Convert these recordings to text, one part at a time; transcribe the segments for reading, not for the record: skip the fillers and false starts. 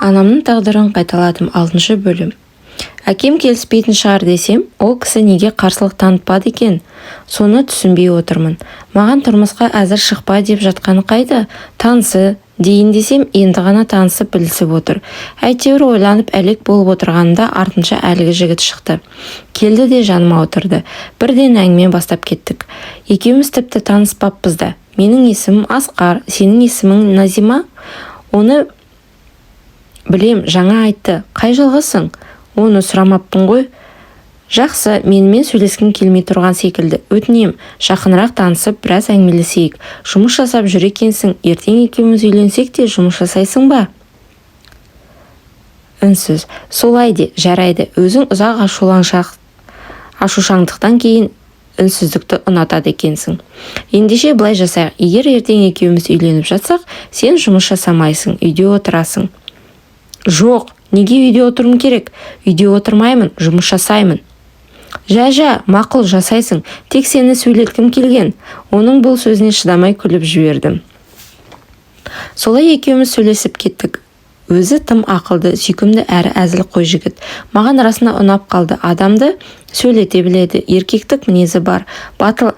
Анамның тағдырын қайталадым. 6 бөлім. Әкем келіспейтін шығар десем, ол кісі неге қарсылық танытпады екен? Соны түсінбей отырмын. Маған тұрмысқа әзір шықпа деп жатқаны қайда? Танысы дейін десем, енді ғана танысып білісіп отыр. Әйтеуір ойланып әлек болып отырғанында артынша әлгі жігіт шықты. Келді де жаныма отырды. Бірден әңгіме бастап кеттік. Екеуміз тіпті таныспаппыз да. Менің есімім Асқар, сенің есімің Назима? Оны білем, жаңа айтты. Қай жылғысың? Оны сұрамаппын ғой. Жақсы, менімен сөйлескің келмей тұрған секілді. Өтінем, жақынырақ танысып, біраз әңгімелесейік. Жұмыс жасап жүр екенсің. Ертең екеуміз үйленсек те жұмыс жасайсың ба? Үнсіз. Солай де, жарайды. Өзің ұзақ ашушаңдықтан кейін үнсіздікті ұнатады екенсің. Ендеше былай жасайық. Егер ертең екеуміз үйленіп жатсақ, сен жұмыс жасамайсың, үйде отырасың. Жоқ, неге үйде отыруым керек? Үйде отырмаймын, жұмыс жасаймын. Жа, мақұл, жасайсың. Тек сені сөйлеткім келген. Оның бұл сөзіне шыдамай күліп жібердім. Солай екеуміз сөйлесіп кеттік. Өзі тым ақылды, сүйкімді әрі әзіл қой жігіт. Маған расында ұнап қалды. Адамды сөйлете біледі, еркектік мінезі бар, батыл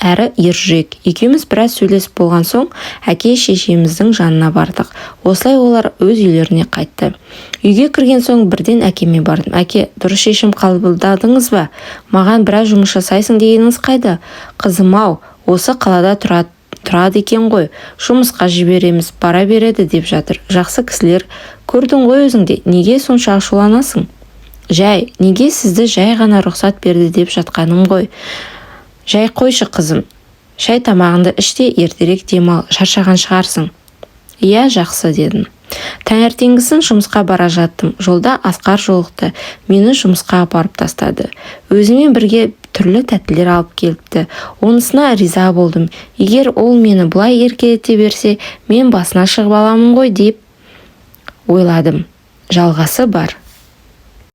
әрі ержүрек. Екеуміз біраз сөйлесіп болған соң, әке-шешеміздің жанына бардық. Осылай олар өз үйлеріне қайтты. Үйге кірген соң бірден әкеме бардым. Әке, дұрыс шешім қабылдадыңыз ба? Маған біраз жұмыс жасайсың дегеніңіз қайда? Қызым-ау, осы қалада тұрады екен ғой. Жұмысқа жібереміз, бара береді деп жатыр. Жақсы кісілер, көрдің ғой өзіңде. Неге сонша ашуланасың? Неге сізді жай ғана рұқсат берді деп жатқаным ғой. Жай қойшы қызым. Шай тамағыңды іште, ертерек демал, шаршаған шығарсың. Иә, жақсы дедім. Таңертеңгісін жұмысқа бара жаттым. Жолда Асқар жолықты. Мені жұмысқа апарып тастады. Өзімен бірге түрлі тәттілер алып келіпті. Онысына риза болдым. Егер ол мені бұлай еркелете берсе, мен басына шығып аламын ғой деп ойладым. Жалғасы бар.